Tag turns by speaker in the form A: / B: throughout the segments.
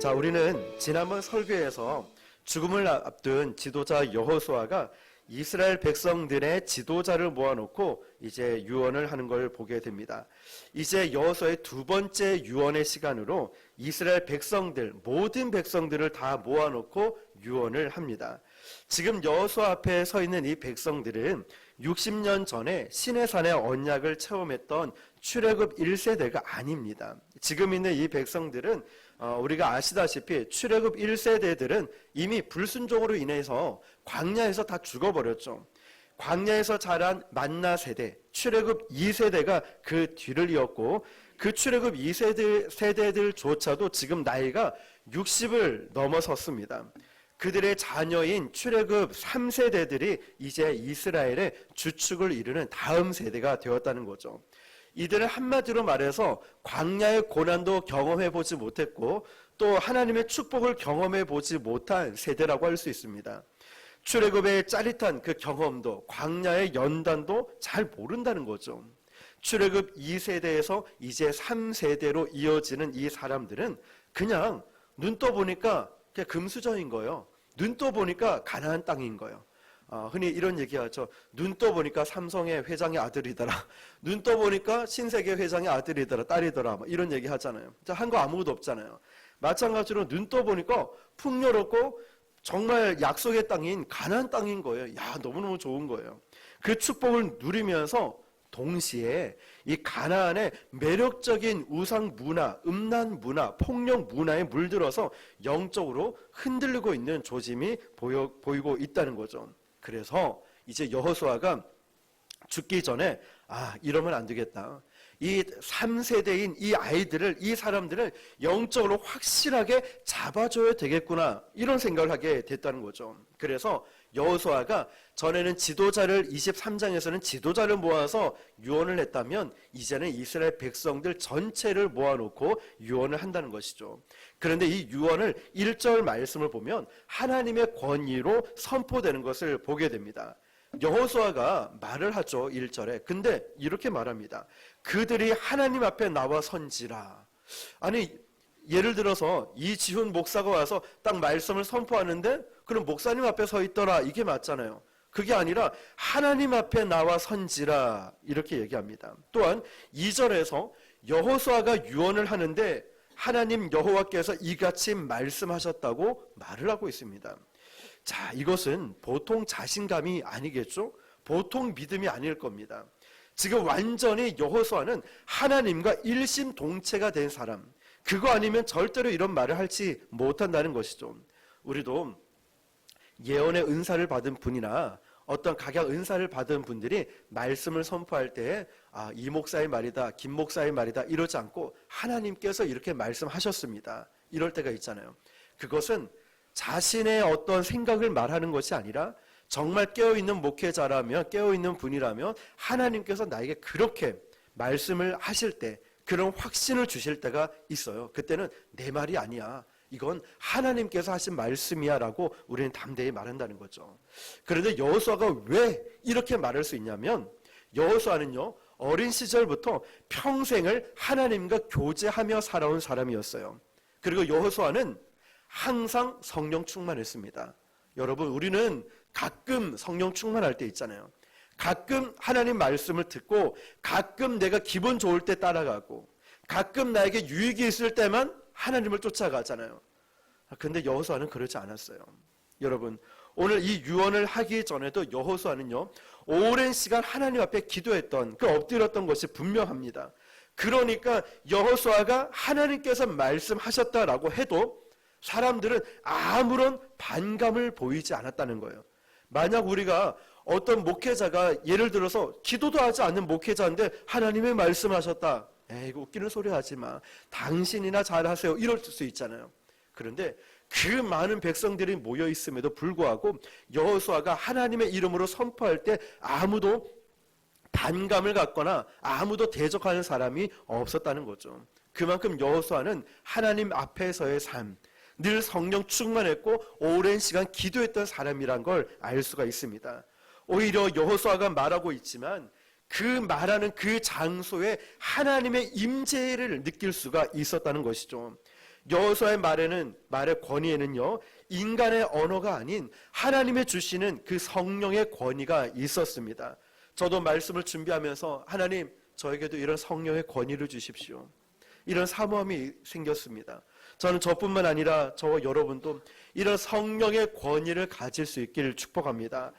A: 자, 우리는 지난번 설교에서 죽음을 앞둔 지도자 여호수아가 이스라엘 백성들의 지도자를 모아놓고 이제 유언을 하는 걸 보게 됩니다. 이제 여호수아의 두 번째 유언의 시간으로 이스라엘 백성들, 모든 백성들을 다 모아놓고 유언을 합니다. 지금 여호수아 앞에 서 있는 이 백성들은 60년 전에 시내산의 언약을 체험했던 출애굽 1세대가 아닙니다. 지금 있는 이 백성들은 우리가 아시다시피 출애굽 1세대들은 이미 불순종으로 인해서 광야에서 다 죽어버렸죠. 광야에서 자란 만나 세대, 출애굽 2세대가 그 뒤를 이었고 그 출애굽 2세대들조차도 지금 나이가 60을 넘어섰습니다. 그들의 자녀인 출애굽 3세대들이 이제 이스라엘의 주축을 이루는 다음 세대가 되었다는 거죠. 이들은 한마디로 말해서 광야의 고난도 경험해보지 못했고 또 하나님의 축복을 경험해보지 못한 세대라고 할 수 있습니다. 출애굽의 짜릿한 그 경험도 광야의 연단도 잘 모른다는 거죠. 출애굽 2세대에서 이제 3세대로 이어지는 이 사람들은 그냥 눈 떠보니까 그냥 금수저인 거예요. 눈 떠보니까 가나안 땅인 거예요. 흔히 이런 얘기하죠. 눈 떠보니까 삼성의 회장의 아들이더라. 눈 떠보니까 신세계 회장의 아들이더라, 딸이더라. 이런 얘기 하잖아요. 한 거 아무것도 없잖아요. 마찬가지로 눈 떠보니까 풍요롭고 정말 약속의 땅인 가나안 땅인 거예요. 야, 너무너무 좋은 거예요. 그 축복을 누리면서 동시에 이 가나안의 매력적인 우상 문화, 음란 문화, 폭력 문화에 물들어서 영적으로 흔들리고 있는 조짐이 보이고 있다는 거죠. 그래서 이제 여호수아가 죽기 전에 이러면 안 되겠다. 이 3세대인 이 아이들을, 이 사람들을 영적으로 확실하게 잡아줘야 되겠구나, 이런 생각을 하게 됐다는 거죠. 그래서 여호수아가 전에는 지도자를 23장에서는 지도자를 모아서 유언을 했다면 이제는 이스라엘 백성들 전체를 모아놓고 유언을 한다는 것이죠. 그런데 이 유언을 1절 말씀을 보면 하나님의 권위로 선포되는 것을 보게 됩니다. 여호수아가 말을 하죠. 1절에. 근데 이렇게 말합니다. 그들이 하나님 앞에 나와 선지라. 아니, 예를 들어서 이지훈 목사가 와서 딱 말씀을 선포하는데 그럼 목사님 앞에 서 있더라, 이게 맞잖아요. 그게 아니라 하나님 앞에 나와 선지라, 이렇게 얘기합니다. 또한 2절에서 여호수아가 유언을 하는데 하나님 여호와께서 이같이 말씀하셨다고 말을 하고 있습니다. 자, 이것은 보통 자신감이 아니겠죠? 보통 믿음이 아닐 겁니다. 지금 완전히 여호수아는 하나님과 일심동체가 된 사람, 그거 아니면 절대로 이런 말을 하지 못한다는 것이죠. 우리도 예언의 은사를 받은 분이나 어떤 각약 은사를 받은 분들이 말씀을 선포할 때 이 목사의 말이다, 김 목사의 말이다 이러지 않고 하나님께서 이렇게 말씀하셨습니다, 이럴 때가 있잖아요. 그것은 자신의 어떤 생각을 말하는 것이 아니라 정말 깨어있는 목회자라면, 깨어있는 분이라면 하나님께서 나에게 그렇게 말씀을 하실 때, 그런 확신을 주실 때가 있어요. 그때는 내 말이 아니야, 이건 하나님께서 하신 말씀이야 라고 우리는 담대히 말한다는 거죠. 그런데 여호수아가 왜 이렇게 말할 수 있냐면, 여호수아는요 어린 시절부터 평생을 하나님과 교제하며 살아온 사람이었어요. 그리고 여호수아는 항상 성령 충만했습니다. 여러분, 우리는 가끔 성령 충만할 때 있잖아요. 가끔 하나님 말씀을 듣고, 가끔 내가 기분 좋을 때 따라가고, 가끔 나에게 유익이 있을 때만 하나님을 쫓아가잖아요. 근데 여호수아는 그러지 않았어요. 여러분, 오늘 이 유언을 하기 전에도 여호수아는요 오랜 시간 하나님 앞에 기도했던, 엎드렸던 것이 분명합니다. 그러니까 여호수아가 하나님께서 말씀하셨다라고 해도 사람들은 아무런 반감을 보이지 않았다는 거예요. 만약 우리가 어떤 목회자가 예를 들어서 기도도 하지 않는 목회자인데 하나님의 말씀하셨다, 이거 웃기는 소리 하지 마, 당신이나 잘하세요, 이럴 수 있잖아요. 그런데 그 많은 백성들이 모여 있음에도 불구하고 여호수아가 하나님의 이름으로 선포할 때 아무도 반감을 갖거나 아무도 대적하는 사람이 없었다는 거죠. 그만큼 여호수아는 하나님 앞에서의 삶, 늘 성령 충만했고 오랜 시간 기도했던 사람이란 걸 알 수가 있습니다. 오히려 여호수아가 말하고 있지만 그 말하는 그 장소에 하나님의 임재를 느낄 수가 있었다는 것이죠. 여호수아의 말의 권위에는요, 인간의 언어가 아닌 하나님의 주시는 그 성령의 권위가 있었습니다. 저도 말씀을 준비하면서 하나님, 저에게도 이런 성령의 권위를 주십시오. 이런 사모함이 생겼습니다. 저는 저뿐만 아니라 저와 여러분도 이런 성령의 권위를 가질 수 있기를 축복합니다.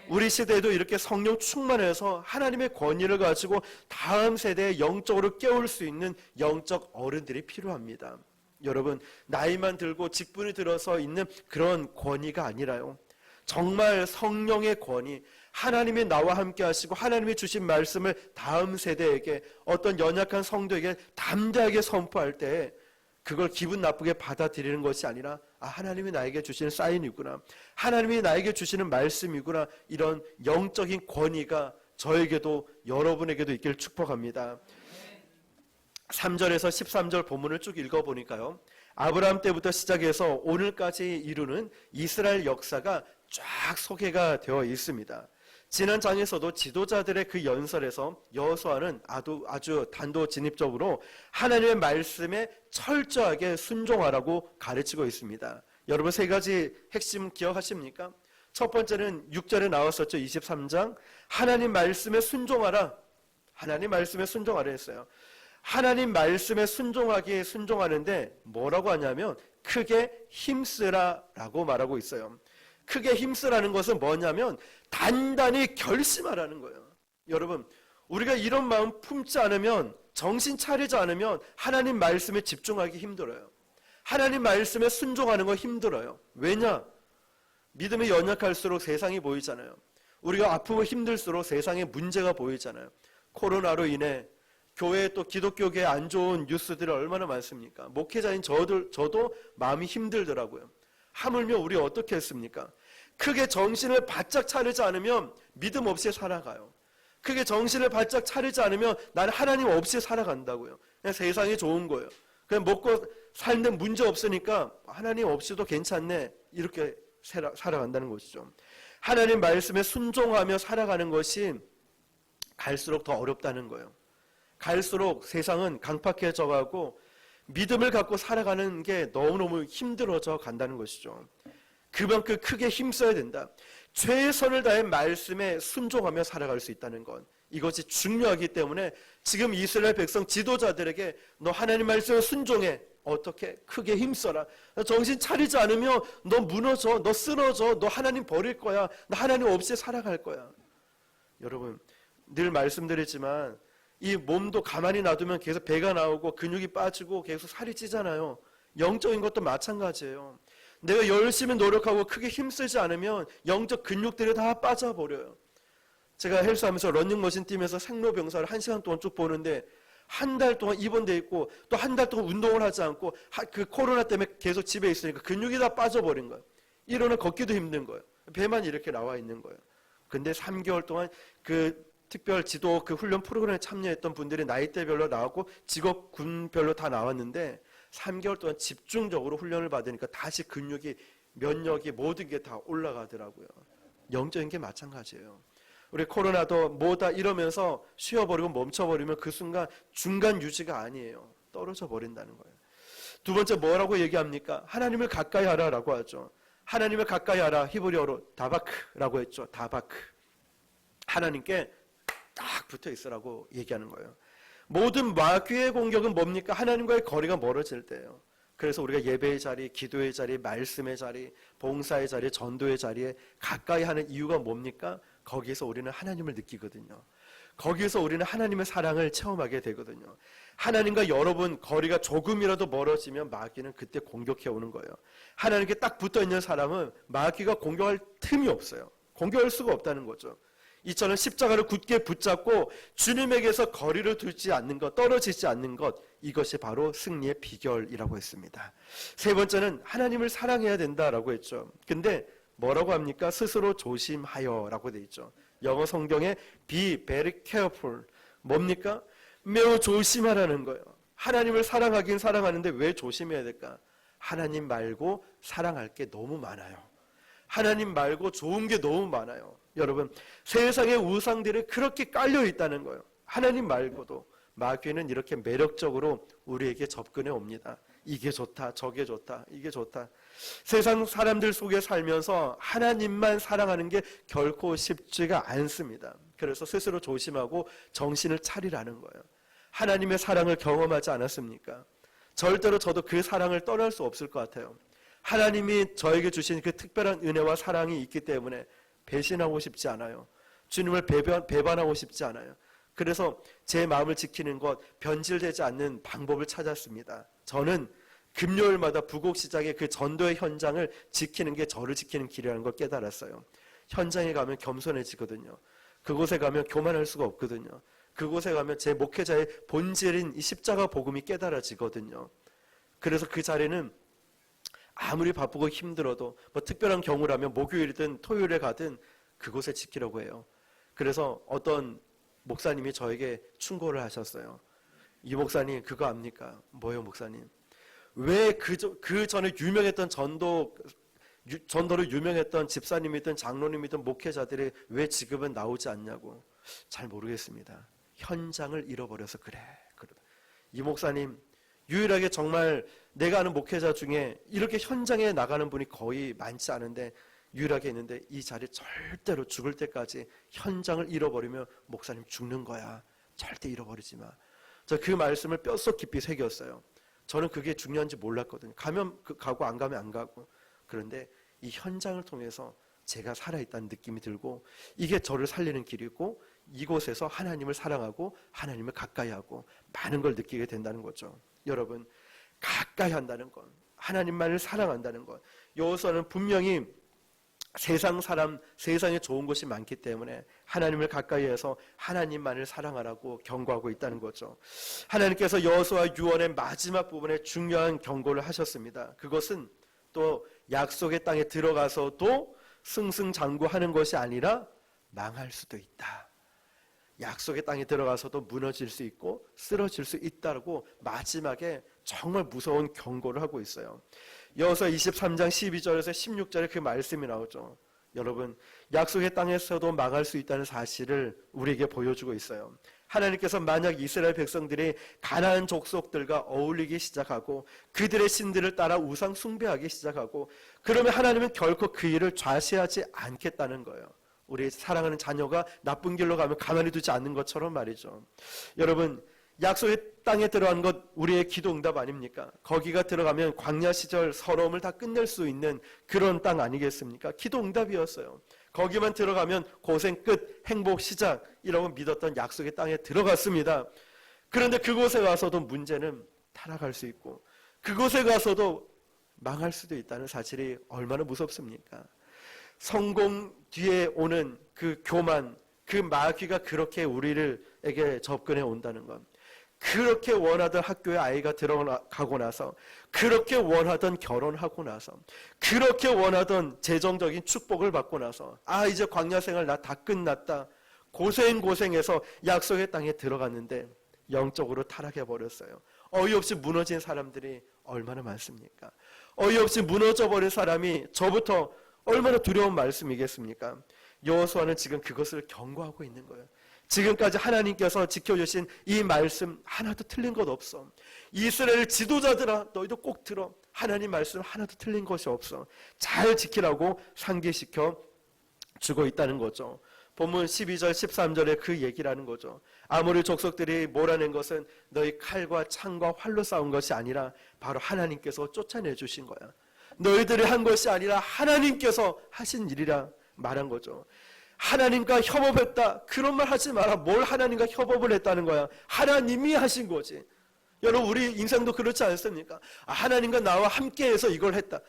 A: 우리 시대에도 이렇게 성령 충만해서 하나님의 권위를 가지고 다음 세대에 영적으로 깨울 수 있는 영적 어른들이 필요합니다. 여러분, 나이만 들고 직분이 들어서 있는 그런 권위가 아니라요, 정말 성령의 권위, 하나님이 나와 함께 하시고 하나님이 주신 말씀을 다음 세대에게, 어떤 연약한 성도에게 담대하게 선포할 때 그걸 기분 나쁘게 받아들이는 것이 아니라, 하나님이 나에게 주시는 사인이구나, 하나님이 나에게 주시는 말씀이구나, 이런 영적인 권위가 저에게도 여러분에게도 있기를 축복합니다. 3절에서 13절 본문을 쭉 읽어보니까요, 아브라함 때부터 시작해서 오늘까지 이루는 이스라엘 역사가 쫙 소개가 되어 있습니다. 지난 장에서도 지도자들의 그 연설에서 여호수아는 아주 단도직입적으로 하나님의 말씀에 철저하게 순종하라고 가르치고 있습니다. 여러분, 세 가지 핵심 기억하십니까? 첫 번째는 6절에 나왔었죠. 23장 하나님 말씀에 순종하라. 하나님 말씀에 순종하라 했어요. 하나님 말씀에 순종하는데 뭐라고 하냐면 크게 힘쓰라라고 말하고 있어요. 크게 힘쓰라는 것은 뭐냐면 단단히 결심하라는 거예요. 여러분, 우리가 이런 마음 품지 않으면, 정신 차리지 않으면 하나님 말씀에 집중하기 힘들어요. 하나님 말씀에 순종하는 거 힘들어요. 왜냐? 믿음이 연약할수록 세상이 보이잖아요. 우리가 아프고 힘들수록 세상에 문제가 보이잖아요. 코로나로 인해 교회, 또 기독교계에 안 좋은 뉴스들이 얼마나 많습니까? 목회자인 저도 마음이 힘들더라고요. 하물며 우리 어떻게 했습니까? 크게 정신을 바짝 차리지 않으면 믿음 없이 살아가요. 크게 정신을 바짝 차리지 않으면 나는 하나님 없이 살아간다고요. 그냥 세상이 좋은 거예요. 그냥 먹고 살는 문제 없으니까 하나님 없이도 괜찮네, 이렇게 살아간다는 것이죠. 하나님 말씀에 순종하며 살아가는 것이 갈수록 더 어렵다는 거예요. 갈수록 세상은 강팍해져 가고 믿음을 갖고 살아가는 게 너무너무 힘들어져 간다는 것이죠. 그만큼 크게 힘써야 된다. 최선을 다해 말씀에 순종하며 살아갈 수 있다는 것, 이것이 중요하기 때문에 지금 이스라엘 백성 지도자들에게 너 하나님 말씀에 순종해. 어떻게? 크게 힘써라. 정신 차리지 않으면 너 무너져, 너 쓰러져, 너 하나님 버릴 거야, 너 하나님 없이 살아갈 거야. 여러분, 늘 말씀드리지만 이 몸도 가만히 놔두면 계속 배가 나오고 근육이 빠지고 계속 살이 찌잖아요. 영적인 것도 마찬가지예요. 내가 열심히 노력하고 크게 힘쓰지 않으면 영적 근육들이 다 빠져버려요. 제가 헬스하면서 러닝머신 뛰면서 생로병사를 1시간 동안 쭉 보는데 한 달 동안 입원돼 있고 또 한 달 동안 운동을 하지 않고 그 코로나 때문에 계속 집에 있으니까 근육이 다 빠져버린 거예요. 일어나 걷기도 힘든 거예요. 배만 이렇게 나와 있는 거예요. 근데 3개월 동안 그 특별 지도 그 훈련 프로그램에 참여했던 분들이 나이대별로 나왔고 직업군별로 다 나왔는데 3개월 동안 집중적으로 훈련을 받으니까 다시 근육이, 면역이, 모든 게 다 올라가더라고요. 영적인 게 마찬가지예요. 우리 코로나도 뭐다 이러면서 쉬어버리고 멈춰버리면 그 순간 중간 유지가 아니에요. 떨어져 버린다는 거예요. 두 번째 뭐라고 얘기합니까? 하나님을 가까이 하라라고 하죠. 하나님을 가까이 하라, 히브리어로 다바크라고 했죠. 다바크. 하나님께 딱 붙어 있으라고 얘기하는 거예요. 모든 마귀의 공격은 뭡니까? 하나님과의 거리가 멀어질 때예요. 그래서 우리가 예배의 자리, 기도의 자리, 말씀의 자리, 봉사의 자리, 전도의 자리에 가까이 하는 이유가 뭡니까? 거기에서 우리는 하나님을 느끼거든요. 거기에서 우리는 하나님의 사랑을 체험하게 되거든요. 하나님과 여러분 거리가 조금이라도 멀어지면 마귀는 그때 공격해 오는 거예요. 하나님께 딱 붙어있는 사람은 마귀가 공격할 틈이 없어요. 공격할 수가 없다는 거죠. 이처럼 십자가를 굳게 붙잡고 주님에게서 거리를 두지 않는 것, 떨어지지 않는 것, 이것이 바로 승리의 비결이라고 했습니다. 세 번째는 하나님을 사랑해야 된다라고 했죠. 근데 뭐라고 합니까? 스스로 조심하여라고 돼 있죠. 영어 성경에 be very careful. 뭡니까? 매우 조심하라는 거예요. 하나님을 사랑하긴 사랑하는데 왜 조심해야 될까? 하나님 말고 사랑할 게 너무 많아요. 하나님 말고 좋은 게 너무 많아요. 여러분, 세상의 우상들이 그렇게 깔려 있다는 거예요. 하나님 말고도 마귀는 이렇게 매력적으로 우리에게 접근해 옵니다. 이게 좋다, 저게 좋다, 이게 좋다. 세상 사람들 속에 살면서 하나님만 사랑하는 게 결코 쉽지가 않습니다. 그래서 스스로 조심하고 정신을 차리라는 거예요. 하나님의 사랑을 경험하지 않았습니까? 절대로 저도 그 사랑을 떠날 수 없을 것 같아요. 하나님이 저에게 주신 그 특별한 은혜와 사랑이 있기 때문에 배신하고 싶지 않아요. 주님을 배반하고 싶지 않아요. 그래서 제 마음을 지키는 것, 변질되지 않는 방법을 찾았습니다. 저는 금요일마다 부곡시장의 그 전도의 현장을 지키는 게 저를 지키는 길이라는 걸 깨달았어요. 현장에 가면 겸손해지거든요. 그곳에 가면 교만할 수가 없거든요. 그곳에 가면 제 목회자의 본질인 이 십자가 복음이 깨달아지거든요. 그래서 그 자리는 아무리 바쁘고 힘들어도 뭐 특별한 경우라면 목요일이든 토요일에 가든 그곳에 지키려고 해요. 그래서 어떤 목사님이 저에게 충고를 하셨어요. 이 목사님 그거 압니까? 뭐요 목사님? 왜 그 전에 유명했던 전도로 유명했던 집사님이든 장로님이든 목회자들이 왜 지금은 나오지 않냐고. 잘 모르겠습니다. 현장을 잃어버려서 그래. 이 목사님 유일하게 정말 내가 아는 목회자 중에 이렇게 현장에 나가는 분이 거의 많지 않은데 유일하게 있는데 이 자리 절대로 죽을 때까지 현장을 잃어버리면 목사님 죽는 거야. 절대 잃어버리지 마. 저 그 말씀을 뼛속 깊이 새겼어요. 저는 그게 중요한지 몰랐거든요. 가면 가고 안 가면 안 가고. 그런데 이 현장을 통해서 제가 살아있다는 느낌이 들고 이게 저를 살리는 길이고 이곳에서 하나님을 사랑하고 하나님을 가까이 하고 많은 걸 느끼게 된다는 거죠. 여러분 가까이 한다는 것, 하나님만을 사랑한다는 것, 여호수아는 분명히 세상 사람, 세상에 좋은 것이 많기 때문에 하나님을 가까이 해서 하나님만을 사랑하라고 경고하고 있다는 거죠. 하나님께서 여호수아 유언의 마지막 부분에 중요한 경고를 하셨습니다. 그것은 또 약속의 땅에 들어가서도 승승장구하는 것이 아니라 망할 수도 있다. 약속의 땅에 들어가서도 무너질 수 있고 쓰러질 수 있다고 마지막에 정말 무서운 경고를 하고 있어요. 여호수아 23장 12절에서 16절에 그 말씀이 나오죠. 여러분 약속의 땅에서도 망할 수 있다는 사실을 우리에게 보여주고 있어요. 하나님께서 만약 이스라엘 백성들이 가나안 족속들과 어울리기 시작하고 그들의 신들을 따라 우상 숭배하기 시작하고 그러면 하나님은 결코 그 일을 좌시하지 않겠다는 거예요. 우리 사랑하는 자녀가 나쁜 길로 가면 가만히 두지 않는 것처럼 말이죠. 여러분 약속의 땅에 들어간 것 우리의 기도 응답 아닙니까? 거기가 들어가면 광야 시절 서러움을 다 끝낼 수 있는 그런 땅 아니겠습니까? 기도 응답이었어요. 거기만 들어가면 고생 끝, 행복 시작이라고 믿었던 약속의 땅에 들어갔습니다. 그런데 그곳에 가서도 문제는 타락할 수 있고 그곳에 가서도 망할 수도 있다는 사실이 얼마나 무섭습니까? 성공 뒤에 오는 그 교만, 그 마귀가 그렇게 우리에게 접근해 온다는 것, 그렇게 원하던 학교에 아이가 들어가고 나서, 그렇게 원하던 결혼하고 나서, 그렇게 원하던 재정적인 축복을 받고 나서 이제 광야 생활 나 다 끝났다. 고생해서 약속의 땅에 들어갔는데 영적으로 타락해 버렸어요. 어이없이 무너진 사람들이 얼마나 많습니까? 어이없이 무너져버린 사람이 저부터 얼마나 두려운 말씀이겠습니까? 여호수아는 지금 그것을 경고하고 있는 거예요. 지금까지 하나님께서 지켜주신 이 말씀 하나도 틀린 것 없어. 이스라엘 지도자들아 너희도 꼭 들어. 하나님 말씀 하나도 틀린 것이 없어. 잘 지키라고 상기시켜 주고 있다는 거죠. 본문 12절 13절에 그 얘기를 하는 거죠. 아모리 족속들이 몰아낸 것은 너희 칼과 창과 활로 싸운 것이 아니라 바로 하나님께서 쫓아내 주신 거야. 너희들이 한 것이 아니라 하나님께서 하신 일이라 말한 거죠. 하나님과 협업했다. 그런 말 하지 마라. 뭘 하나님과 협업을 했다는 거야. 하나님이 하신 거지. 여러분 우리 인생도 그렇지 않습니까? 하나님과 나와 함께해서 이걸 했다.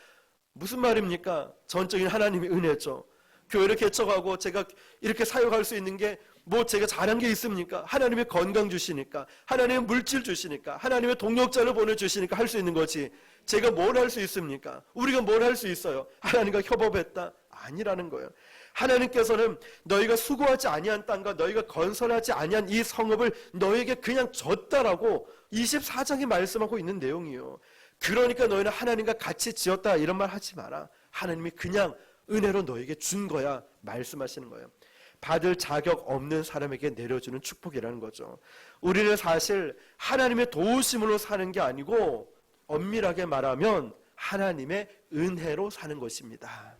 A: 무슨 말입니까? 전적인 하나님의 은혜죠. 교회를 개척하고 제가 이렇게 사역할 수 있는 게 뭐 제가 잘한 게 있습니까? 하나님의 건강 주시니까, 하나님의 물질 주시니까, 하나님의 동역자를 보내주시니까 할 수 있는 거지. 제가 뭘 할 수 있습니까? 우리가 뭘 할 수 있어요? 하나님과 협업했다? 아니라는 거예요. 하나님께서는 너희가 수고하지 아니한 땅과 너희가 건설하지 아니한 이 성읍을 너희에게 그냥 줬다라고 24장에 말씀하고 있는 내용이에요. 그러니까 너희는 하나님과 같이 지었다 이런 말 하지 마라. 하나님이 그냥 은혜로 너에게 준 거야 말씀하시는 거예요. 받을 자격 없는 사람에게 내려주는 축복이라는 거죠. 우리는 사실 하나님의 도우심으로 사는 게 아니고 엄밀하게 말하면 하나님의 은혜로 사는 것입니다.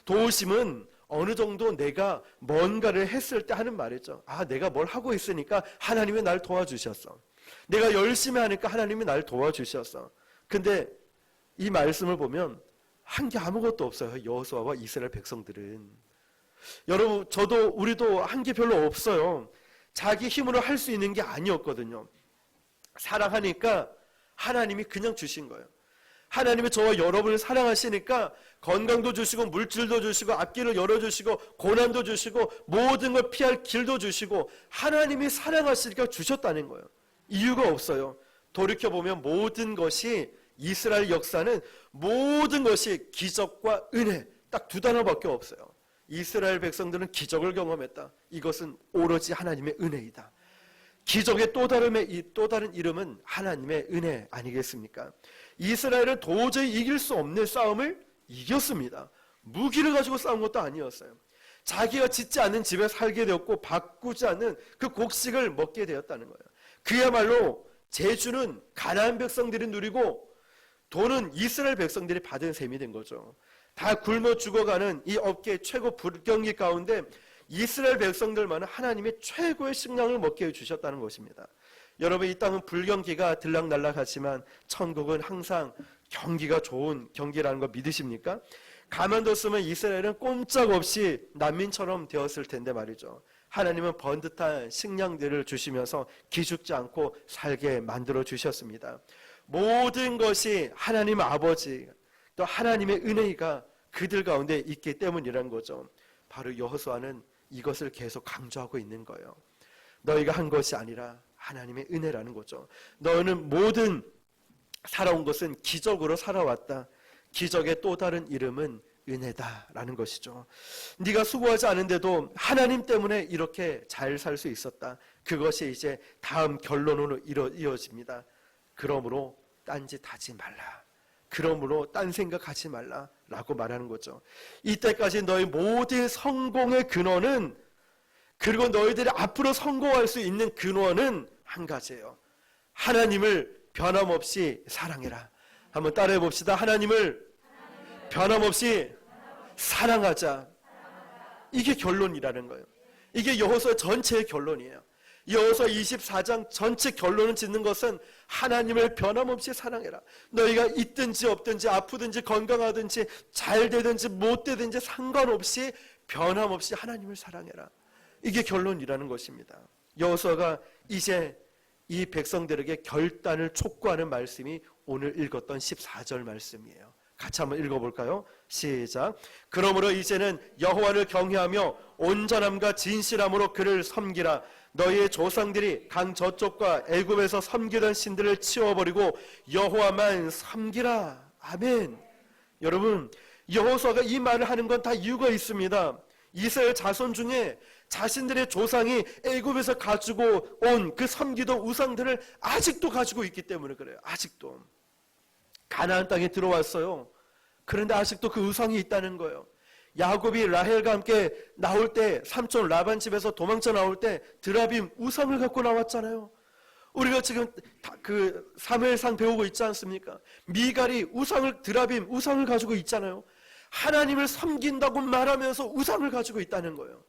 A: 도우심은 어느 정도 내가 뭔가를 했을 때 하는 말이죠. 내가 뭘 하고 있으니까 하나님이 날 도와주셨어. 내가 열심히 하니까 하나님이 날 도와주셨어. 근데 이 말씀을 보면 한 게 아무것도 없어요. 여호수아와 이스라엘 백성들은. 여러분, 우리도 한 게 별로 없어요. 자기 힘으로 할 수 있는 게 아니었거든요. 사랑하니까 하나님이 그냥 주신 거예요. 하나님이 저와 여러분을 사랑하시니까 건강도 주시고 물질도 주시고 앞길을 열어주시고 고난도 주시고 모든 걸 피할 길도 주시고 하나님이 사랑하시니까 주셨다는 거예요. 이유가 없어요. 돌이켜보면 모든 것이, 이스라엘 역사는 모든 것이 기적과 은혜, 딱 두 단어밖에 없어요. 이스라엘 백성들은 기적을 경험했다. 이것은 오로지 하나님의 은혜이다. 기적의 또 다른 이름은 하나님의 은혜 아니겠습니까? 이스라엘은 도저히 이길 수 없는 싸움을 이겼습니다. 무기를 가지고 싸운 것도 아니었어요. 자기가 짓지 않는 집에 살게 되었고 바꾸지 않는 그 곡식을 먹게 되었다는 거예요. 그야말로 제주는 가나안 백성들이 누리고 돈은 이스라엘 백성들이 받은 셈이 된 거죠. 다 굶어 죽어가는 이 업계의 최고 불경기 가운데 이스라엘 백성들만은 하나님의 최고의 식량을 먹게 해주셨다는 것입니다. 여러분, 이 땅은 불경기가 들락날락하지만 천국은 항상 경기가 좋은 경기라는 거 믿으십니까? 가만뒀으면 이스라엘은 꼼짝없이 난민처럼 되었을 텐데 말이죠. 하나님은 번듯한 식량들을 주시면서 기죽지 않고 살게 만들어 주셨습니다. 모든 것이 하나님 아버지 또 하나님의 은혜가 그들 가운데 있기 때문이라는 거죠. 바로 여호수아는 이것을 계속 강조하고 있는 거예요. 너희가 한 것이 아니라 하나님의 은혜라는 거죠. 너는 모든 살아온 것은 기적으로 살아왔다. 기적의 또 다른 이름은 은혜다라는 것이죠. 네가 수고하지 않은데도 하나님 때문에 이렇게 잘 살 수 있었다. 그것이 이제 다음 결론으로 이어집니다. 그러므로 딴짓 하지 말라. 그러므로 딴 생각하지 말라라고 말하는 거죠. 이때까지 너희 모든 성공의 근원은, 그리고 너희들이 앞으로 성공할 수 있는 근원은 한 가지예요. 하나님을 변함없이 사랑해라. 한번 따라해 봅시다. 하나님을 변함없이 사랑하자. 이게 결론이라는 거예요. 이게 여호수아 전체의 결론이에요. 여호수아 24장 전체 결론을 짓는 것은 하나님을 변함없이 사랑해라. 너희가 있든지 없든지 아프든지 건강하든지 잘 되든지 못 되든지 상관없이 변함없이 하나님을 사랑해라. 이게 결론이라는 것입니다. 여호수아가 이제 이 백성들에게 결단을 촉구하는 말씀이 오늘 읽었던 14절 말씀이에요. 같이 한번 읽어볼까요? 시작. 그러므로 이제는 여호와를 경외하며 온전함과 진실함으로 그를 섬기라. 너희의 조상들이 강 저쪽과 애굽에서 섬기던 신들을 치워버리고 여호와만 섬기라. 아멘. 여러분, 여호수아가 이 말을 하는 건 다 이유가 있습니다. 이스라엘 자손 중에 자신들의 조상이 애굽에서 가지고 온 그 섬기던 우상들을 아직도 가지고 있기 때문에 그래요. 아직도 가나안 땅에 들어왔어요. 그런데 아직도 그 우상이 있다는 거예요. 야곱이 라헬과 함께 나올 때, 삼촌 라반 집에서 도망쳐 나올 때 드라빔 우상을 갖고 나왔잖아요. 우리가 지금 그 사무엘상 배우고 있지 않습니까? 미갈이 드라빔 우상을 가지고 있잖아요. 하나님을 섬긴다고 말하면서 우상을 가지고 있다는 거예요.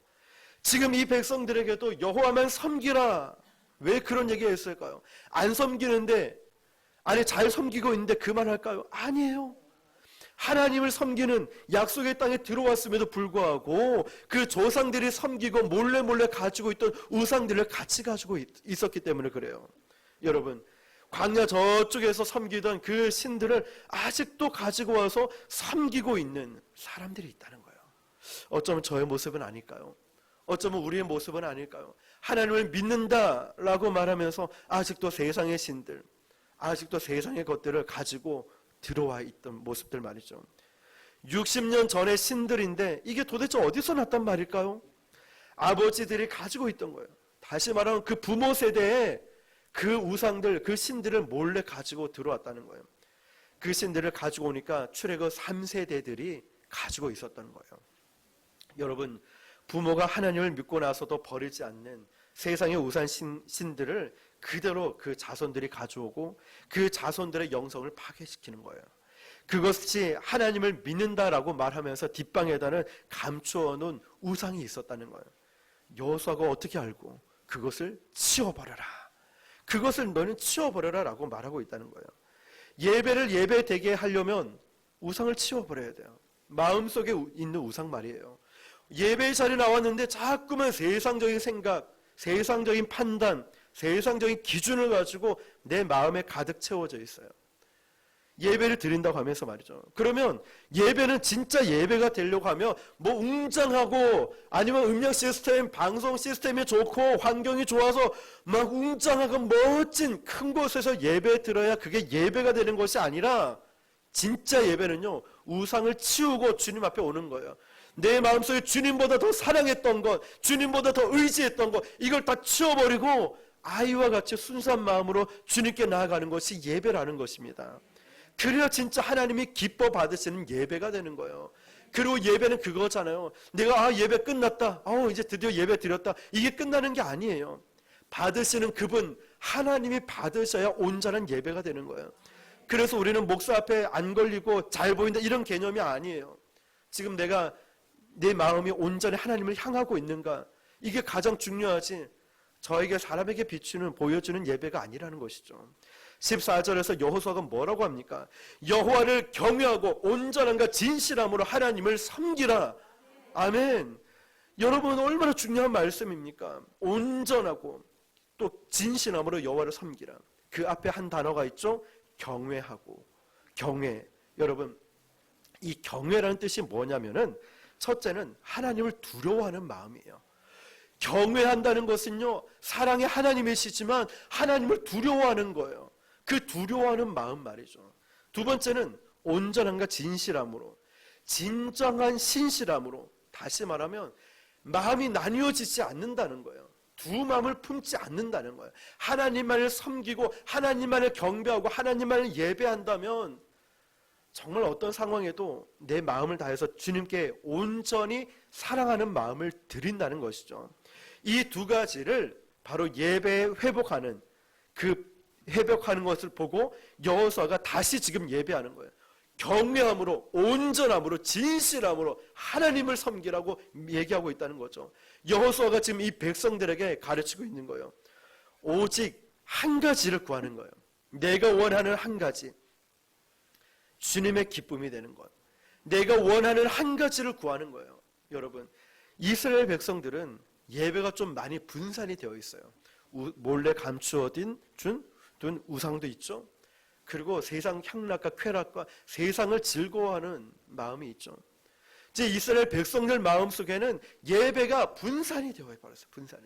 A: 지금 이 백성들에게도 여호와만 섬기라. 왜 그런 얘기가 있을까요? 안 섬기는데, 아니 잘 섬기고 있는데 그만할까요? 아니에요. 하나님을 섬기는 약속의 땅에 들어왔음에도 불구하고 그 조상들이 섬기고 몰래 가지고 있던 우상들을 같이 가지고 있었기 때문에 그래요. 여러분, 광야 저쪽에서 섬기던 그 신들을 아직도 가지고 와서 섬기고 있는 사람들이 있다는 거예요. 어쩌면 저의 모습은 아닐까요? 어쩌면 우리의 모습은 아닐까요? 하나님을 믿는다라고 말하면서 아직도 세상의 신들, 아직도 세상의 것들을 가지고 들어와 있던 모습들 말이죠. 60년 전의 신들인데 이게 도대체 어디서 났단 말일까요? 아버지들이 가지고 있던 거예요. 다시 말하면 그 부모 세대에 그 우상들, 그 신들을 몰래 가지고 들어왔다는 거예요. 그 신들을 가지고 오니까 출애굽 3세대들이 가지고 있었던 거예요. 여러분, 부모가 하나님을 믿고 나서도 버리지 않는 세상의 우상 신들을 그대로 그 자손들이 가져오고 그 자손들의 영성을 파괴시키는 거예요. 그것이 하나님을 믿는다라고 말하면서 뒷방에다는 감추어 놓은 우상이 있었다는 거예요. 여호수아가 어떻게 알고 그것을 치워버려라. 그것을 너는 치워버려라 라고 말하고 있다는 거예요. 예배를 예배되게 하려면 우상을 치워버려야 돼요. 마음속에 있는 우상 말이에요. 예배 자리에 나왔는데 자꾸만 세상적인 생각, 세상적인 판단, 세상적인 기준을 가지고 내 마음에 가득 채워져 있어요. 예배를 드린다고 하면서 말이죠. 그러면 예배는 진짜 예배가 되려고 하면 뭐 웅장하고 아니면 음향 시스템, 방송 시스템이 좋고 환경이 좋아서 막 웅장하고 멋진 큰 곳에서 예배 들어야 그게 예배가 되는 것이 아니라 진짜 예배는요, 우상을 치우고 주님 앞에 오는 거예요. 내 마음속에 주님보다 더 사랑했던 것, 주님보다 더 의지했던 것, 이걸 다 치워버리고 아이와 같이 순수한 마음으로 주님께 나아가는 것이 예배라는 것입니다. 그래야 진짜 하나님이 기뻐 받으시는 예배가 되는 거예요. 그리고 예배는 그거잖아요. 내가 예배 끝났다. 이제 드디어 예배 드렸다. 이게 끝나는 게 아니에요. 받으시는 그분 하나님이 받으셔야 온전한 예배가 되는 거예요. 그래서 우리는 목사 앞에 안 걸리고 잘 보인다 이런 개념이 아니에요. 지금 내가 내 마음이 온전히 하나님을 향하고 있는가, 이게 가장 중요하지 저에게 사람에게 비추는 보여주는 예배가 아니라는 것이죠. 14절에서 여호수아가 뭐라고 합니까? 여호와를 경외하고 온전함과 진실함으로 하나님을 섬기라. 아멘. 여러분 얼마나 중요한 말씀입니까? 온전하고 또 진실함으로 여호와를 섬기라. 그 앞에 한 단어가 있죠. 경외하고. 경외. 여러분 이 경외라는 뜻이 뭐냐면은 첫째는 하나님을 두려워하는 마음이에요. 경외한다는 것은요, 사랑의 하나님이시지만 하나님을 두려워하는 거예요. 그 두려워하는 마음 말이죠. 두 번째는 온전함과 진실함으로, 진정한 신실함으로, 다시 말하면 마음이 나뉘어지지 않는다는 거예요. 두 마음을 품지 않는다는 거예요. 하나님만을 섬기고 하나님만을 경배하고 하나님만을 예배한다면 정말 어떤 상황에도 내 마음을 다해서 주님께 온전히 사랑하는 마음을 드린다는 것이죠. 이 두 가지를 바로 예배에 회복하는 회복하는 것을 보고 여호수아가 다시 지금 예배하는 거예요. 경외함으로, 온전함으로, 진실함으로 하나님을 섬기라고 얘기하고 있다는 거죠. 여호수아가 지금 이 백성들에게 가르치고 있는 거예요. 오직 한 가지를 구하는 거예요. 내가 원하는 한 가지, 주님의 기쁨이 되는 것. 내가 원하는 한 가지를 구하는 거예요. 여러분, 이스라엘 백성들은 예배가 좀 많이 분산이 되어 있어요. 몰래 감추어 둔 우상도 있죠. 그리고 세상 향락과 쾌락과 세상을 즐거워하는 마음이 있죠. 이제 이스라엘 백성들 마음속에는 예배가 분산이 되어 버렸어요. 분산이.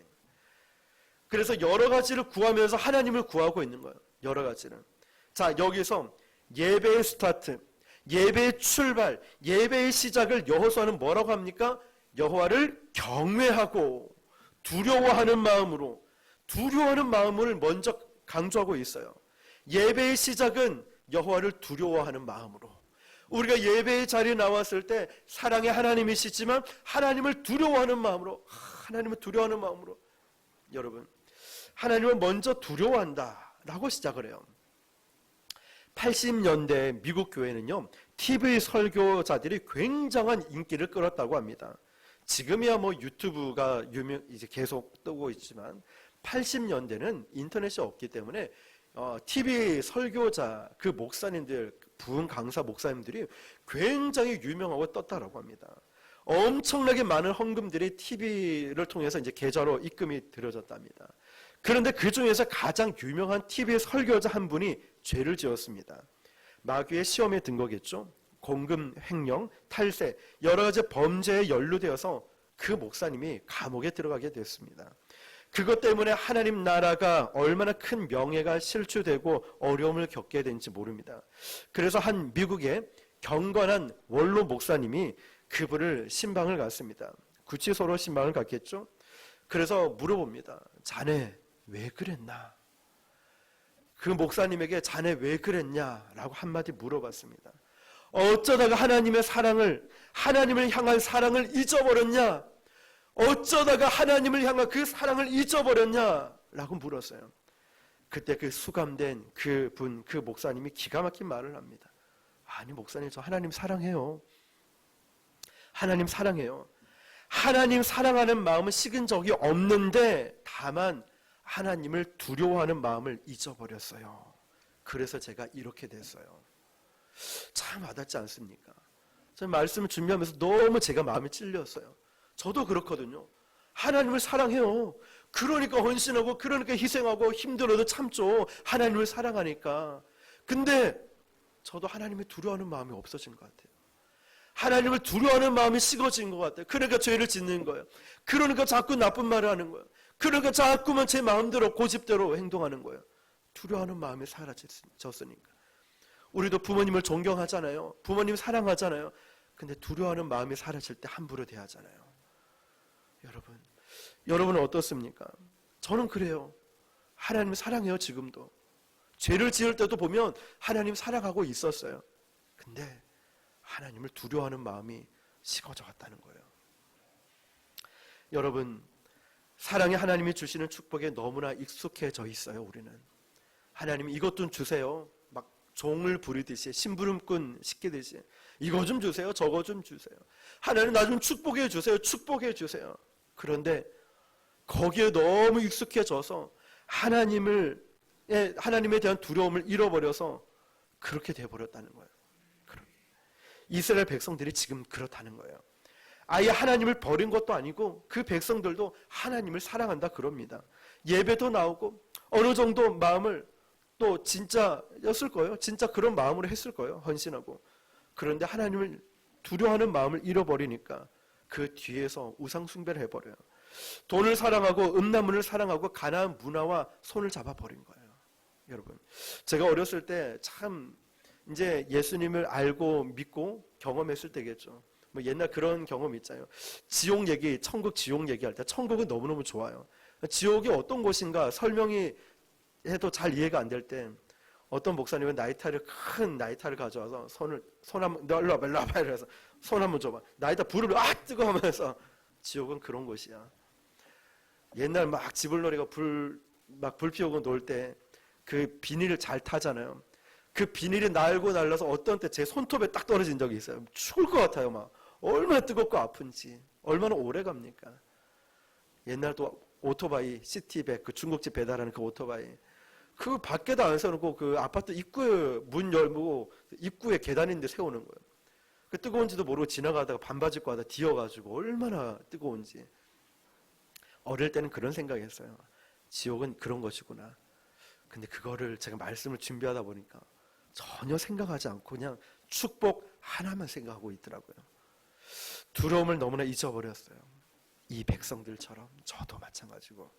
A: 그래서 여러 가지를 구하면서 하나님을 구하고 있는 거예요. 여러 가지는. 자, 여기서 예배의 스타트, 예배의 출발, 예배의 시작을 여호수아는 뭐라고 합니까? 여호와를 경외하고 두려워하는 마음을 먼저 강조하고 있어요. 예배의 시작은 여호와를 두려워하는 마음으로. 우리가 예배의 자리에 나왔을 때 사랑의 하나님이시지만 하나님을 두려워하는 마음으로, 여러분 하나님을 먼저 두려워한다라고 시작을 해요. 80년대 미국 교회는요, TV 설교자들이 굉장한 인기를 끌었다고 합니다. 지금이야 뭐 유튜브가 이제 계속 뜨고 있지만 80년대는 인터넷이 없기 때문에 TV 설교자 그 목사님들, 부흥 강사 목사님들이 굉장히 유명하고 떴다라고 합니다. 엄청나게 많은 헌금들이 TV를 통해서 이제 계좌로 입금이 들어졌답니다. 그런데 그 중에서 가장 유명한 TV 설교자 한 분이 죄를 지었습니다. 마귀의 시험에 든 거겠죠. 공금, 횡령, 탈세, 여러 가지 범죄에 연루되어서 그 목사님이 감옥에 들어가게 됐습니다. 그것 때문에 하나님 나라가 얼마나 큰 명예가 실추되고 어려움을 겪게 된지 모릅니다. 그래서 한 미국의 경건한 원로 목사님이 그분을 신방을 갔습니다. 구치소로 신방을 갔겠죠. 그래서 물어봅니다. 자네 왜 그랬나? 그 목사님에게 자네 왜 그랬냐라고 한마디 물어봤습니다. 어쩌다가 하나님의 사랑을, 하나님을 향한 사랑을 잊어버렸냐? 어쩌다가 하나님을 향한 그 사랑을 잊어버렸냐라고 물었어요. 그때 그 수감된 그 목사님이 기가 막힌 말을 합니다. 아니 목사님, 저 하나님 사랑해요. 하나님 사랑해요. 하나님 사랑하는 마음은 식은 적이 없는데 다만 하나님을 두려워하는 마음을 잊어버렸어요. 그래서 제가 이렇게 됐어요. 참 와닿지 않습니까? 저 말씀을 준비하면서 너무 제가 마음이 찔렸어요. 저도 그렇거든요. 하나님을 사랑해요. 그러니까 헌신하고, 그러니까 희생하고, 힘들어도 참죠. 하나님을 사랑하니까. 근데 저도 하나님을 두려워하는 마음이 없어진 것 같아요. 하나님을 두려워하는 마음이 식어진 것 같아요. 그러니까 죄를 짓는 거예요. 그러니까 자꾸 나쁜 말을 하는 거예요. 그러니까 자꾸만 제 마음대로 고집대로 행동하는 거예요. 두려워하는 마음이 사라졌으니까. 우리도 부모님을 존경하잖아요. 부모님 사랑하잖아요. 근데 두려워하는 마음이 사라질 때 함부로 대하잖아요. 여러분은 어떻습니까? 저는 그래요. 하나님 사랑해요. 지금도. 죄를 지을 때도 보면 하나님 사랑하고 있었어요. 근데 하나님을 두려워하는 마음이 식어져 갔다는 거예요. 여러분, 사랑의 하나님이 주시는 축복에 너무나 익숙해져 있어요. 우리는 하나님 이것 좀 주세요. 막 종을 부리듯이, 심부름꾼 시키듯이 이거 좀 주세요, 저거 좀 주세요. 하나님 나 좀 축복해 주세요, 축복해 주세요. 그런데 거기에 너무 익숙해져서 하나님에 대한 두려움을 잃어버려서 그렇게 돼버렸다는 거예요. 이스라엘 백성들이 지금 그렇다는 거예요. 아예 하나님을 버린 것도 아니고 그 백성들도 하나님을 사랑한다 그럽니다. 예배도 나오고 어느 정도 마음을 또 진짜였을 거예요. 진짜 그런 마음으로 했을 거예요. 헌신하고. 그런데 하나님을 두려워하는 마음을 잃어버리니까 그 뒤에서 우상 숭배를 해버려요. 돈을 사랑하고 음란물을 사랑하고 가나안 문화와 손을 잡아버린 거예요. 여러분, 제가 어렸을 때 참 이제 예수님을 알고 믿고 경험했을 때겠죠. 뭐 옛날 그런 경험 있잖아요. 지옥 얘기, 천국 지옥 얘기할 때 천국은 너무너무 좋아요. 지옥이 어떤 곳인가 설명이 해도 잘 이해가 안 될 때 어떤 목사님은 큰 나이타를 가져와서 손 한번 너 일로 와봐 이래서 손 한번 줘봐. 나이타 불을 뜨거 하면서 지옥은 그런 곳이야. 옛날 막 지불놀이가 불 피우고 놀 때 그 비닐을 잘 타잖아요. 그 비닐이 날고 날라서 어떤 때 제 손톱에 딱 떨어진 적이 있어요. 죽을 것 같아요. 막 얼마나 뜨겁고 아픈지. 얼마나 오래 갑니까? 옛날 또 오토바이 시티백, 그 중국집 배달하는 그 오토바이, 그 밖에다 안 세워놓고 그 아파트 입구에 문 열고 입구에 계단인데 세우는 거예요. 그 뜨거운지도 모르고 지나가다가 반바지 입고 하다 뒤어가지고 얼마나 뜨거운지. 어릴 때는 그런 생각했어요. 지옥은 그런 것이구나. 근데 그거를 제가 말씀을 준비하다 보니까 전혀 생각하지 않고 그냥 축복 하나만 생각하고 있더라고요. 두려움을 너무나 잊어버렸어요. 이 백성들처럼 저도 마찬가지고.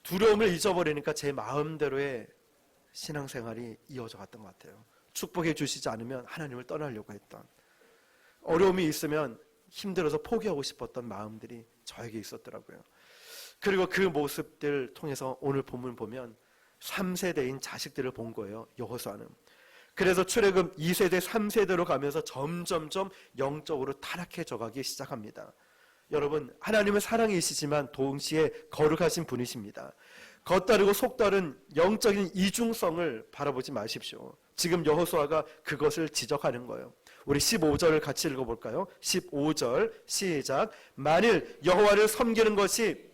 A: 두려움을 잊어버리니까 제 마음대로의 신앙생활이 이어져 갔던 것 같아요. 축복해 주시지 않으면 하나님을 떠나려고 했던, 어려움이 있으면 힘들어서 포기하고 싶었던 마음들이 저에게 있었더라고요. 그리고 그 모습들 통해서 오늘 본문 보면 3세대인 자식들을 본 거예요. 여호수아는. 그래서 출애굽 2세대 3세대로 가면서 점점점 영적으로 타락해져 가기 시작합니다. 여러분, 하나님은 사랑이시지만 동시에 거룩하신 분이십니다. 겉다르고 속다른 영적인 이중성을 바라보지 마십시오. 지금 여호수아가 그것을 지적하는 거예요. 우리 15절을 같이 읽어볼까요? 15절 시작. 만일 여호와를 섬기는 것이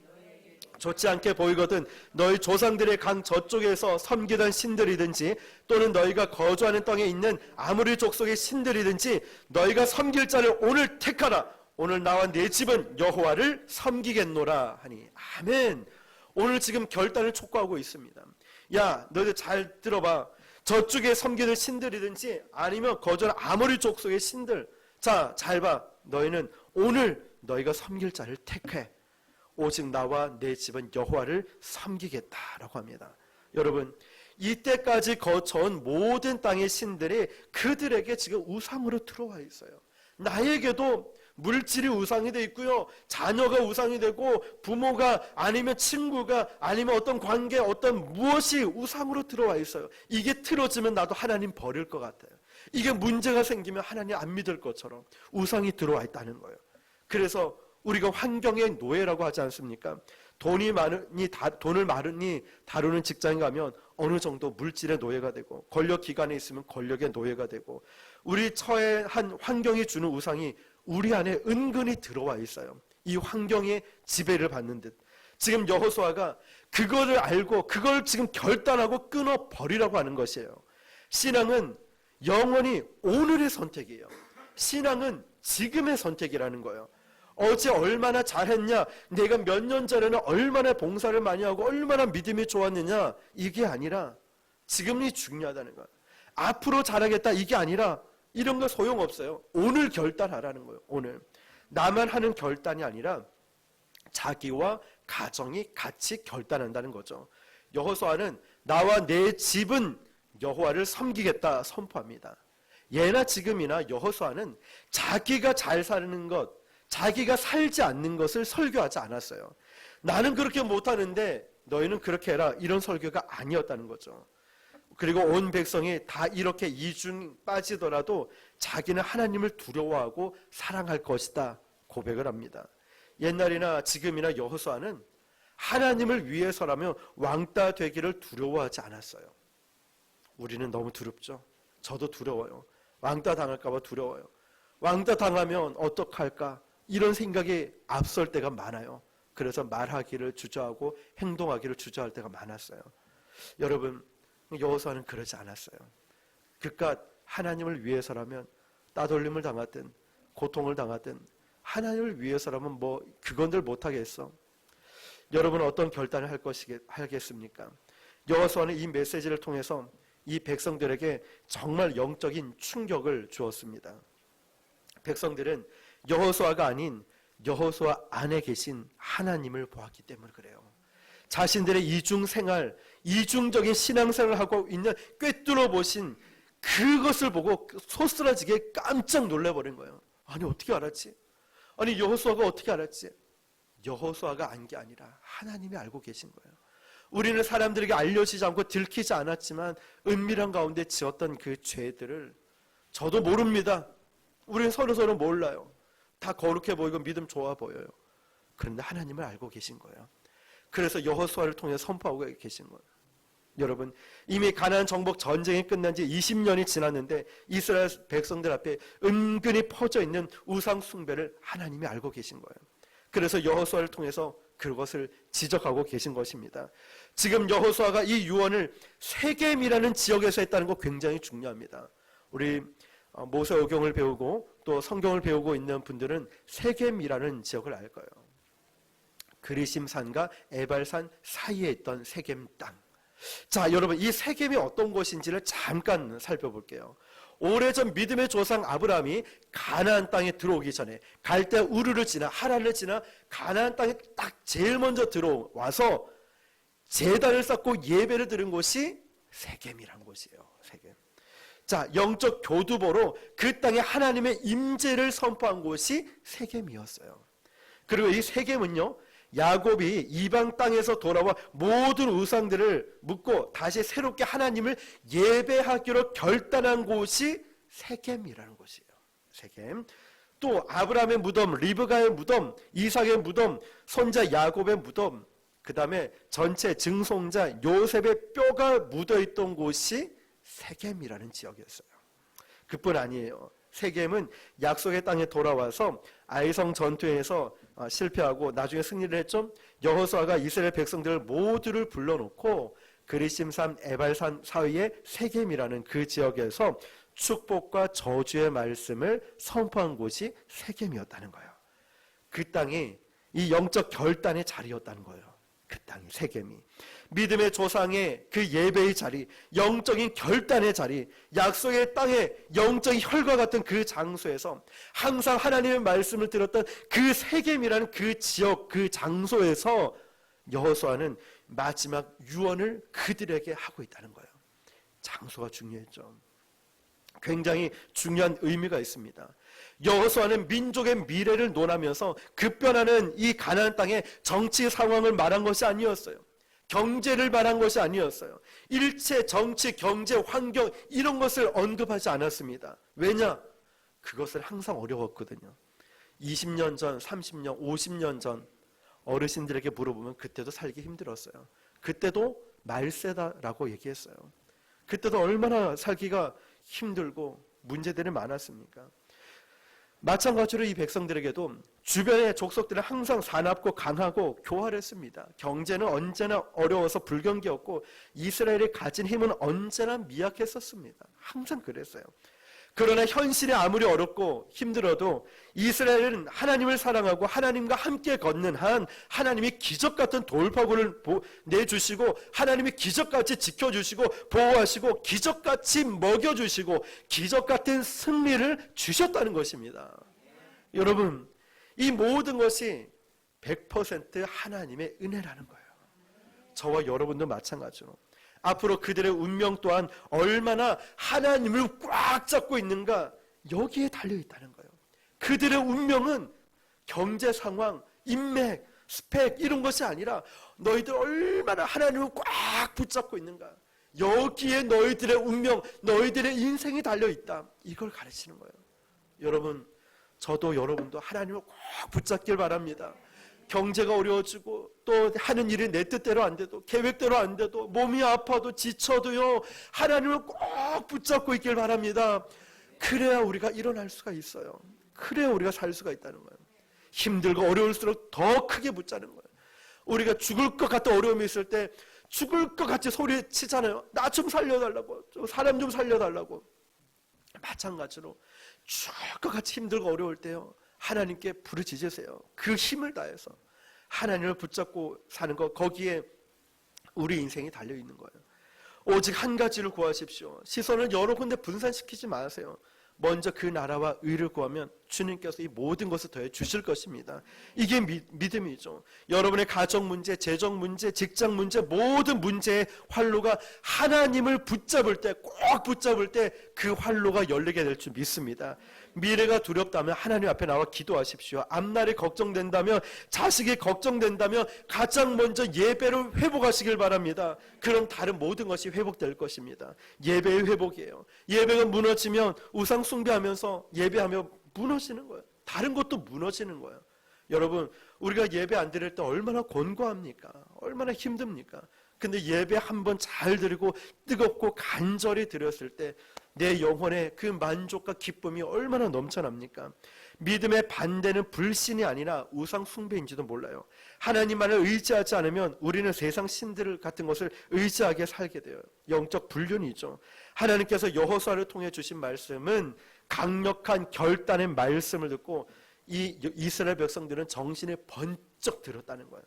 A: 좋지 않게 보이거든 너희 조상들의 강 저쪽에서 섬기던 신들이든지 또는 너희가 거주하는 땅에 있는 아무리 족속의 신들이든지 너희가 섬길 자를 오늘 택하라. 오늘 나와 내 집은 여호와를 섬기겠노라 하니. 아멘. 오늘 지금 결단을 촉구하고 있습니다. 야, 너희들 잘 들어봐. 저쪽에 섬기는 신들이든지 아니면 거주하는 아무리 족속의 신들, 자, 잘 봐. 너희는 오늘 너희가 섬길 자를 택해. 오직 나와 내 집은 여호와를 섬기겠다라고 합니다. 여러분, 이때까지 거쳐온 모든 땅의 신들이 그들에게 지금 우상으로 들어와 있어요. 나에게도 물질이 우상이 돼 있고요, 자녀가 우상이 되고, 부모가 아니면 친구가 아니면 어떤 관계, 어떤 무엇이 우상으로 들어와 있어요. 이게 틀어지면 나도 하나님 버릴 것 같아요. 이게 문제가 생기면 하나님 안 믿을 것처럼 우상이 들어와 있다는 거예요. 그래서 우리가 환경의 노예라고 하지 않습니까? 돈을 많이 다루는 직장에 가면 어느 정도 물질의 노예가 되고, 권력 기관에 있으면 권력의 노예가 되고, 우리 처해한 환경이 주는 우상이 우리 안에 은근히 들어와 있어요. 이 환경의 지배를 받는 듯. 지금 여호수아가 그거를 알고 그걸 지금 결단하고 끊어버리라고 하는 것이에요. 신앙은 영원히 오늘의 선택이에요. 신앙은 지금의 선택이라는 거예요. 어제 얼마나 잘했냐, 내가 몇 년 전에는 얼마나 봉사를 많이 하고 얼마나 믿음이 좋았느냐, 이게 아니라 지금이 중요하다는 거예요. 앞으로 잘하겠다, 이게 아니라 이런 거 소용없어요. 오늘 결단하라는 거예요. 오늘 나만 하는 결단이 아니라 자기와 가정이 같이 결단한다는 거죠. 여호수아는 나와 내 집은 여호와를 섬기겠다 선포합니다. 예나 지금이나 여호수아는 자기가 잘 사는 것, 자기가 살지 않는 것을 설교하지 않았어요. 나는 그렇게 못하는데 너희는 그렇게 해라, 이런 설교가 아니었다는 거죠. 그리고 온 백성이 다 이렇게 이중 빠지더라도 자기는 하나님을 두려워하고 사랑할 것이다 고백을 합니다. 옛날이나 지금이나 여호수아는 하나님을 위해서라면 왕따 되기를 두려워하지 않았어요. 우리는 너무 두렵죠. 저도 두려워요. 왕따 당할까 봐 두려워요. 왕따 당하면 어떡할까, 이런 생각이 앞설 때가 많아요. 그래서 말하기를 주저하고 행동하기를 주저할 때가 많았어요. 여러분, 여호수아는 그러지 않았어요. 그깟 하나님을 위해서라면 따돌림을 당하든 고통을 당하든 하나님을 위해서라면 뭐 그건들 못하겠어. 여러분은 어떤 결단을 하겠습니까? 여호수아는 이 메시지를 통해서 이 백성들에게 정말 영적인 충격을 주었습니다. 백성들은 여호수아가 아닌 여호수아 안에 계신 하나님을 보았기 때문에 그래요. 자신들의 이중생활, 이중적인 신앙생활을 하고 있는 꿰뚫어 보신 그것을 보고 소스라지게 깜짝 놀라버린 거예요. 아니 어떻게 알았지? 아니 여호수아가 어떻게 알았지? 여호수아가 안 게 아니라 하나님이 알고 계신 거예요. 우리는 사람들에게 알려지지 않고 들키지 않았지만 은밀한 가운데 지었던 그 죄들을 저도 모릅니다. 우리는 서로 몰라요. 다 거룩해 보이고 믿음 좋아 보여요. 그런데 하나님을 알고 계신 거예요. 그래서 여호수아를 통해 선포하고 계신 거예요. 여러분, 이미 가나안 정복 전쟁이 끝난 지 20년이 지났는데 이스라엘 백성들 앞에 은근히 퍼져 있는 우상 숭배를 하나님이 알고 계신 거예요. 그래서 여호수아를 통해서 그것을 지적하고 계신 것입니다. 지금 여호수아가 이 유언을 세겜이라는 지역에서 했다는 거 굉장히 중요합니다. 우리 모세오경을 배우고 또 성경을 배우고 있는 분들은 세겜이라는 지역을 알 거예요. 그리심산과 에발산 사이에 있던 세겜 땅. 자, 여러분, 이 세겜이 어떤 곳인지를 잠깐 살펴볼게요. 오래전 믿음의 조상 아브라함이 가나안 땅에 들어오기 전에 갈대 우르를 지나 하란을 지나 가나안 땅에 딱 제일 먼저 들어와서 제단을 쌓고 예배를 드린 곳이 세겜이라는 곳이에요. 세겜. 자, 영적 교두보로 그 땅에 하나님의 임재를 선포한 곳이 세겜이었어요. 그리고 이 세겜은요, 야곱이 이방 땅에서 돌아와 모든 우상들을 묻고 다시 새롭게 하나님을 예배하기로 결단한 곳이 세겜이라는 곳이에요. 세겜. 또 아브라함의 무덤, 리브가의 무덤, 이삭의 무덤, 손자 야곱의 무덤, 그 다음에 전체 증손자 요셉의 뼈가 묻어있던 곳이 세겜이라는 지역이었어요. 그뿐 아니에요. 세겜은 약속의 땅에 돌아와서 아이성 전투에서 실패하고 나중에 승리를 했죠. 여호수아가 이스라엘 백성들 모두를 불러놓고 그리심산 에발산 사이의 세겜이라는 그 지역에서 축복과 저주의 말씀을 선포한 곳이 세겜이었다는 거예요. 그 땅이 이 영적 결단의 자리였다는 거예요. 그 땅이 세겜이 믿음의 조상의 그 예배의 자리, 영적인 결단의 자리, 약속의 땅에 영적인 혈과 같은 그 장소에서 항상 하나님의 말씀을 들었던 그 세겜이라는 그 지역, 그 장소에서 여호수아는 마지막 유언을 그들에게 하고 있다는 거예요. 장소가 중요했죠. 굉장히 중요한 의미가 있습니다. 여호수아는 민족의 미래를 논하면서 급변하는 이 가나안 땅의 정치 상황을 말한 것이 아니었어요. 경제를 말한 것이 아니었어요. 일체 정치, 경제, 환경 이런 것을 언급하지 않았습니다. 왜냐? 그것은 항상 어려웠거든요. 20년 전, 30년, 50년 전 어르신들에게 물어보면 그때도 살기 힘들었어요. 그때도 말세다라고 얘기했어요. 그때도 얼마나 살기가 힘들고 문제들이 많았습니까? 마찬가지로 이 백성들에게도 주변의 족속들은 항상 사납고 강하고 교활했습니다. 경제는 언제나 어려워서 불경기였고 이스라엘이 가진 힘은 언제나 미약했었습니다. 항상 그랬어요. 그러나 현실이 아무리 어렵고 힘들어도 이스라엘은 하나님을 사랑하고 하나님과 함께 걷는 한 하나님이 기적같은 돌파구를 내주시고 하나님이 기적같이 지켜주시고 보호하시고 기적같이 먹여주시고 기적같은 승리를 주셨다는 것입니다. 여러분, 이 모든 것이 100% 하나님의 은혜라는 거예요. 저와 여러분도 마찬가지로 앞으로 그들의 운명 또한 얼마나 하나님을 꽉 잡고 있는가 여기에 달려있다는 거예요. 그들의 운명은 경제 상황, 인맥, 스펙 이런 것이 아니라 너희들 얼마나 하나님을 꽉 붙잡고 있는가 여기에 너희들의 운명, 너희들의 인생이 달려있다. 이걸 가르치는 거예요. 여러분, 저도 여러분도 하나님을 꽉 붙잡길 바랍니다. 경제가 어려워지고 또 하는 일이 내 뜻대로 안 돼도 계획대로 안 돼도 몸이 아파도 지쳐도요 하나님을 꼭 붙잡고 있길 바랍니다. 그래야 우리가 일어날 수가 있어요. 그래야 우리가 살 수가 있다는 거예요. 힘들고 어려울수록 더 크게 붙잡는 거예요. 우리가 죽을 것 같은 어려움이 있을 때 죽을 것 같이 소리치잖아요. 나 좀 살려달라고, 사람 좀 살려달라고. 마찬가지로 죽을 것 같이 힘들고 어려울 때요 하나님께 부르짖으세요. 그 힘을 다해서 하나님을 붙잡고 사는 것, 거기에 우리 인생이 달려있는 거예요. 오직 한 가지를 구하십시오. 시선을 여러 군데 분산시키지 마세요. 먼저 그 나라와 의를 구하면 주님께서 이 모든 것을 더해 주실 것입니다. 이게 믿음이죠. 여러분의 가정 문제, 재정 문제, 직장 문제, 모든 문제의 활로가 하나님을 붙잡을 때, 꼭 붙잡을 때 그 활로가 열리게 될 줄 믿습니다. 미래가 두렵다면 하나님 앞에 나와 기도하십시오. 앞날이 걱정된다면, 자식이 걱정된다면 가장 먼저 예배를 회복하시길 바랍니다. 그럼 다른 모든 것이 회복될 것입니다. 예배의 회복이에요. 예배가 무너지면 우상 숭배하면서 예배하며 무너지는 거예요. 다른 것도 무너지는 거예요. 여러분, 우리가 예배 안 드릴 때 얼마나 곤고합니까? 얼마나 힘듭니까? 근데 예배 한번 잘 드리고 뜨겁고 간절히 드렸을 때 내 영혼의 그 만족과 기쁨이 얼마나 넘쳐납니까? 믿음의 반대는 불신이 아니라 우상 숭배인지도 몰라요. 하나님만을 의지하지 않으면 우리는 세상 신들 같은 것을 의지하게 살게 돼요. 영적 불륜이죠. 하나님께서 여호수아를 통해 주신 말씀은 강력한 결단의 말씀을 듣고 이 이스라엘 백성들은 정신이 번쩍 들었다는 거예요.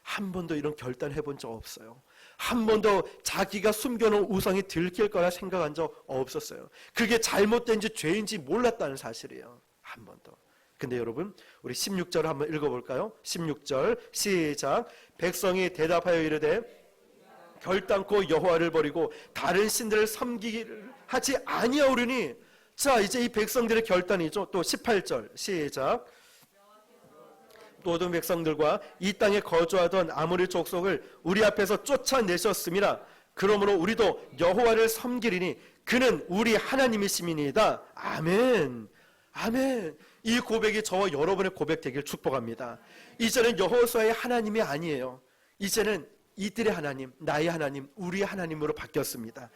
A: 한 번도 이런 결단을 해본 적 없어요. 한 번도 자기가 숨겨놓은 우상이 들킬 거라 생각한 적 없었어요. 그게 잘못된지 죄인지 몰랐다는 사실이에요. 한 번도. 근데 여러분, 우리 16절 한번 읽어볼까요? 16절 시작. 백성이 대답하여 이르되 결단코 여호와를 버리고 다른 신들을 섬기기를 하지 아니하오리니. 자, 이제 이 백성들의 결단이죠. 또 18절 시작. 모든 백성들과 이 땅에 거주하던 아모리 족속을 우리 앞에서 쫓아내셨음이라. 그러므로 우리도 여호와를 섬기리니 그는 우리 하나님이심이니이다. 아멘. 아멘. 이 고백이 저와 여러분의 고백 되길 축복합니다. 이제는 여호수아의 하나님이 아니에요. 이제는 이들의 하나님, 나의 하나님, 우리의 하나님으로 바뀌었습니다.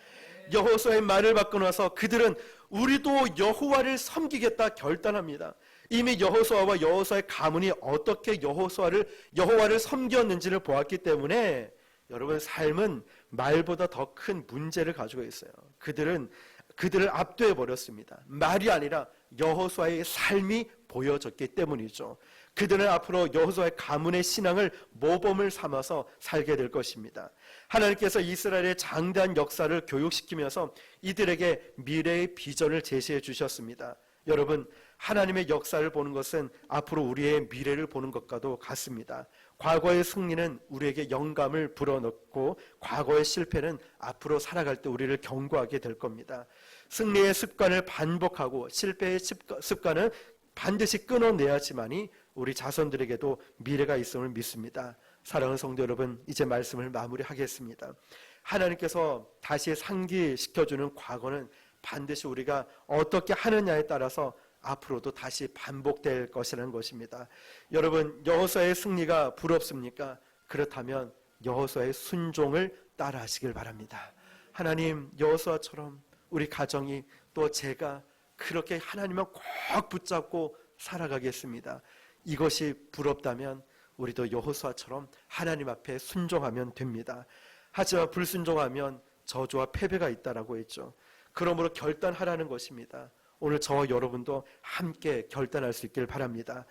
A: 여호수아의 말을 받고 나서 그들은 우리도 여호와를 섬기겠다 결단합니다. 이미 여호수아와 여호수아의 가문이 어떻게 여호와를 섬겼는지를 보았기 때문에 여러분, 삶은 말보다 더 큰 문제를 가지고 있어요. 그들을 압도해 버렸습니다. 말이 아니라 여호수아의 삶이 보여졌기 때문이죠. 그들은 앞으로 여호수아의 가문의 신앙을 모범을 삼아서 살게 될 것입니다. 하나님께서 이스라엘의 장대한 역사를 교육시키면서 이들에게 미래의 비전을 제시해 주셨습니다. 여러분, 하나님의 역사를 보는 것은 앞으로 우리의 미래를 보는 것과도 같습니다. 과거의 승리는 우리에게 영감을 불어넣고 과거의 실패는 앞으로 살아갈 때 우리를 경고하게 될 겁니다. 승리의 습관을 반복하고 실패의 습관은 반드시 끊어내야지만이 우리 자손들에게도 미래가 있음을 믿습니다. 사랑하는 성도 여러분, 이제 말씀을 마무리하겠습니다. 하나님께서 다시 상기시켜주는 과거는 반드시 우리가 어떻게 하느냐에 따라서 앞으로도 다시 반복될 것이라는 것입니다. 여러분, 여호수아의 승리가 부럽습니까? 그렇다면 여호수아의 순종을 따라하시길 바랍니다. 하나님, 여호수아처럼 우리 가정이 또 제가 그렇게 하나님을 꼭 붙잡고 살아가겠습니다. 이것이 부럽다면 우리도 여호수아처럼 하나님 앞에 순종하면 됩니다. 하지만 불순종하면 저주와 패배가 있다라고 했죠. 그러므로 결단하라는 것입니다. 오늘 저와 여러분도 함께 결단할 수 있길 바랍니다.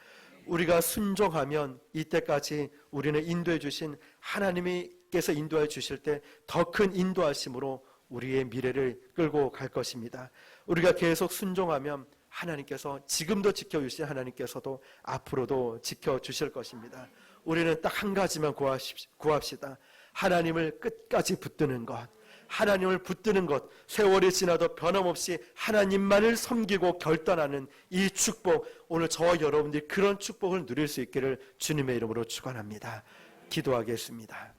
A: 우리가 순종하면 이때까지 우리는 인도해 주신 하나님께서 인도해 주실 때 더 큰 인도하심으로 우리의 미래를 끌고 갈 것입니다. 우리가 계속 순종하면 하나님께서 지금도 지켜주신 하나님께서도 앞으로도 지켜주실 것입니다. 우리는 딱 한 가지만 구합시다. 하나님을 끝까지 붙드는 것, 하나님을 붙드는 것, 세월이 지나도 변함없이 하나님만을 섬기고 결단하는 이 축복, 오늘 저와 여러분들이 그런 축복을 누릴 수 있기를 주님의 이름으로 축원합니다. 기도하겠습니다.